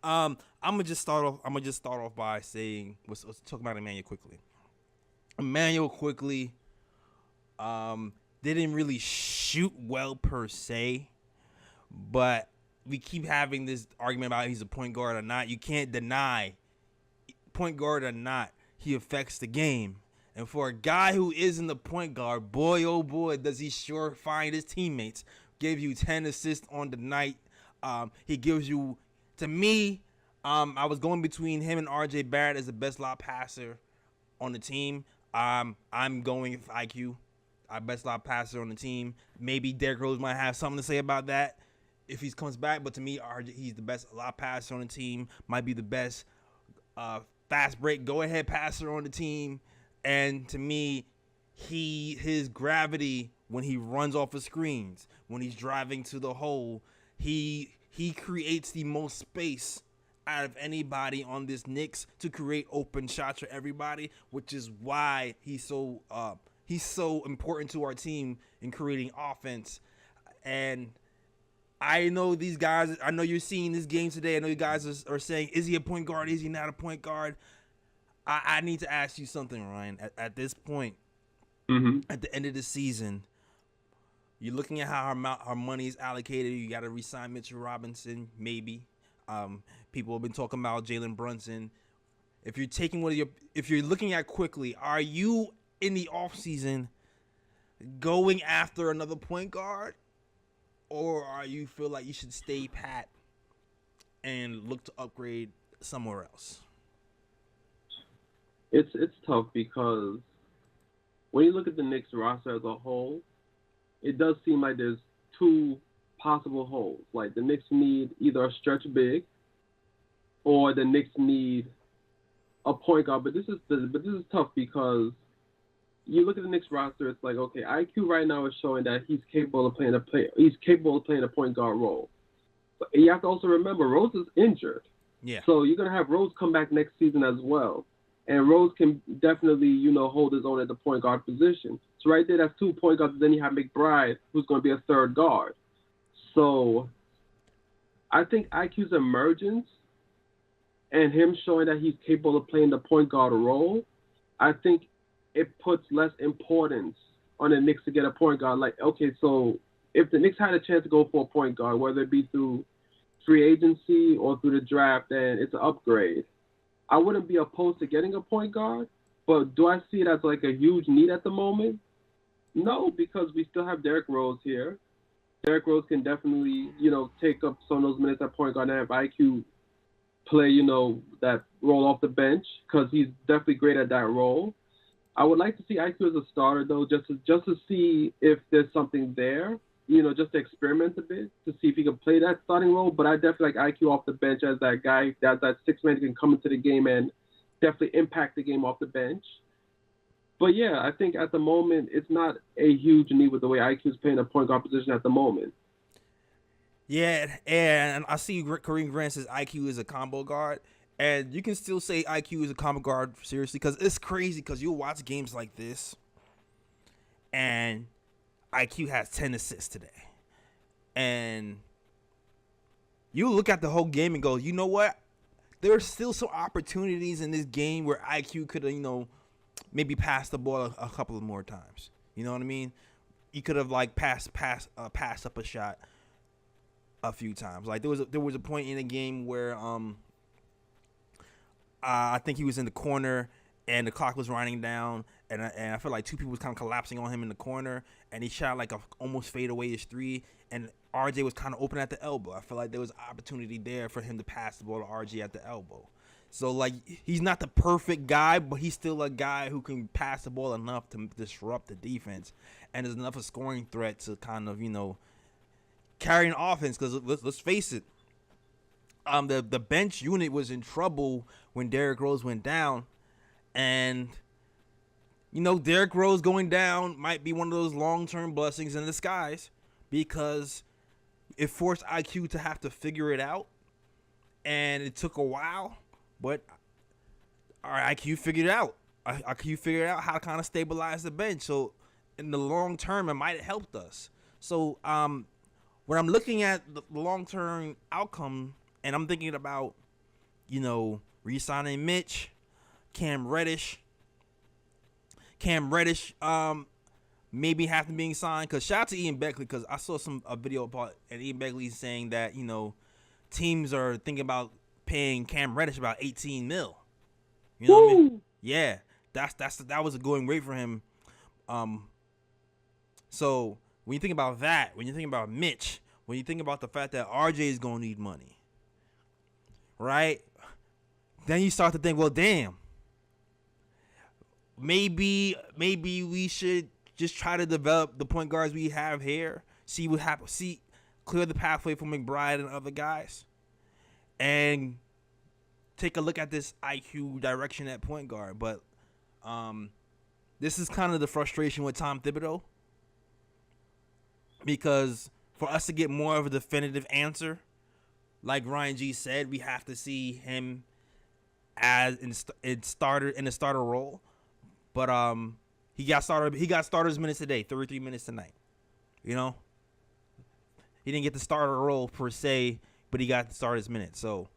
I'm gonna just start off. By saying let's talk about Emmanuel quickly. Emmanuel quickly, didn't really shoot well per se, but we keep having this argument about he's a point guard or not. You can't deny, point guard or not, he affects the game. And for a guy who isn't the point guard, boy oh boy, does he sure find his teammates. Give you 10 assists on the night. He gives you, to me, I was going between him and RJ Barrett as the best lob passer on the team. I'm going with IQ, our best lob passer on the team. Maybe Derrick Rose might have something to say about that if he comes back. But to me, RJ, he's the best lob passer on the team. Might be the best fast break, go ahead passer on the team. And to me, his gravity when he runs off of screens, when he's driving to the hole, he creates the most space out of anybody on this Knicks to create open shots for everybody, which is why he's so important to our team in creating offense. And I know these guys, I know you're seeing this game today. I know you guys are saying, is he a point guard? Is he not a point guard? I need to ask you something, Ryan. At this point, at the end of the season, you're looking at how our money is allocated. You got to re-sign Mitchell Robinson, maybe. People have been talking about Jalen Brunson. If you're looking at quickly, are you in the offseason going after another point guard, or are you feel like you should stay pat and look to upgrade somewhere else? It's tough because when you look at the Knicks roster as a whole, it does seem like there's two possible holes. Like the Knicks need either a stretch big, or the Knicks need a point guard. But this is tough because you look at the Knicks roster. It's like, okay, IQ right now is showing that he's capable of playing a point guard role. But you have to also remember Rose is injured. Yeah. So you're gonna have Rose come back next season as well. And Rose can definitely, hold his own at the point guard position. So right there, that's 2 point guards. Then you have McBride, who's going to be a third guard. So I think IQ's emergence and him showing that he's capable of playing the point guard role, I think it puts less importance on the Knicks to get a point guard. Like, okay, so if the Knicks had a chance to go for a point guard, whether it be through free agency or through the draft, then it's an upgrade. I wouldn't be opposed to getting a point guard, but do I see it as like a huge need at the moment? No, because we still have Derrick Rose here. Derrick Rose can definitely, take up some of those minutes at point guard and have IQ play, that role off the bench because he's definitely great at that role. I would like to see IQ as a starter though, just to see if there's something there. Just to experiment a bit to see if he can play that starting role. But I definitely like IQ off the bench as that guy, that six man who can come into the game and definitely impact the game off the bench. But yeah, I think at the moment it's not a huge need with the way IQ is playing a point guard position at the moment. Yeah, and I see Kareem Grant says IQ is a combo guard. And you can still say IQ is a combo guard, seriously, because it's crazy because you'll watch games like this and IQ has 10 assists today. And you look at the whole game and go, you know what? There are still some opportunities in this game where IQ could have, maybe passed the ball a couple of more times. You know what I mean? He could have passed up a shot a few times. Like there was a point in the game where I think he was in the corner and the clock was running down, and I feel like two people was kind of collapsing on him in the corner, and he shot like a almost fadeaway-ish three, and RJ was kind of open at the elbow. I feel like there was opportunity there for him to pass the ball to RJ at the elbow. So like he's not the perfect guy, but he's still a guy who can pass the ball enough to disrupt the defense, and is enough a scoring threat to kind of carry an offense. Because let's face it, the bench unit was in trouble when Derrick Rose went down. And, Derrick Rose going down might be one of those long-term blessings in disguise because it forced IQ to have to figure it out. And it took a while, but our IQ figured it out. IQ figured out how to kind of stabilize the bench. So in the long term, it might have helped us. So when I'm looking at the long-term outcome and I'm thinking about re-signing Mitch, Cam Reddish, maybe have to being signed. Because shout out to Ian Beckley, because I saw a video about and Ian Beckley saying that teams are thinking about paying Cam Reddish about 18 mil. You know what I mean? Yeah, that was a going rate for him. So when you think about that, when you think about Mitch, when you think about the fact that RJ is gonna need money, right? Then you start to think, well, damn, maybe we should just try to develop the point guards we have here, see what happens, clear the pathway for McBride and other guys, and take a look at this IQ direction at point guard. But this is kind of the frustration with Tom Thibodeau, because for us to get more of a definitive answer, like Ryan G said, we have to see him as in a starter role. But he got starters minutes today, 33 minutes tonight. He didn't get the starter role per se, but he got the starters minutes. So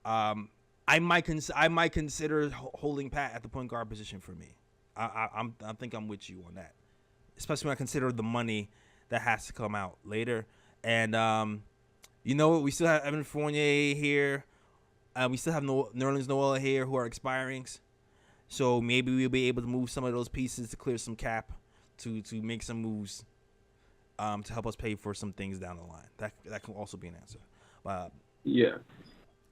I might consider holding Pat at the point guard position for me. I think I'm with you on that, especially when I consider the money that has to come out later. And we still have Evan Fournier here. We still have Nerlens Noel here, who are expirings. So maybe we'll be able to move some of those pieces to clear some cap, to make some moves, to help us pay for some things down the line. That can also be an answer.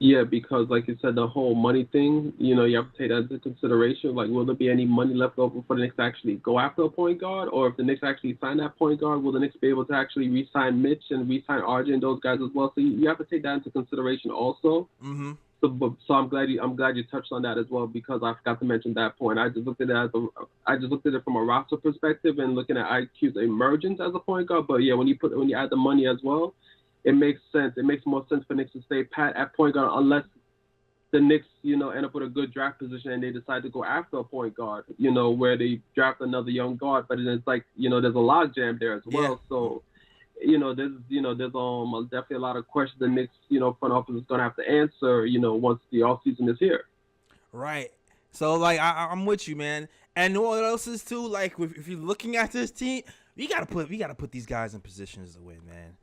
Yeah, because like you said, the whole money thing, you have to take that into consideration. Like, will there be any money left over for the Knicks to actually go after a point guard? Or if the Knicks actually sign that point guard, will the Knicks be able to actually re-sign Mitch and re-sign RJ and those guys as well? So you have to take that into consideration also. Mm-hmm. So I'm glad you touched on that as well, because I forgot to mention that point. I just looked at it from a roster perspective and looking at IQ's emergence as a point guard. But yeah, when you add the money as well, it makes sense. It makes more sense for Knicks to stay pat at point guard, unless the Knicks, end up with a good draft position and they decide to go after a point guard, where they draft another young guard. But it's like, there's a logjam there as well. Yeah. So, there's definitely a lot of questions the Knicks, front office is going to have to answer, once the offseason is here. Right. So, like, I'm with you, man. And what else is too, like, if you're looking at this team, we gotta put these guys in positions to win, man.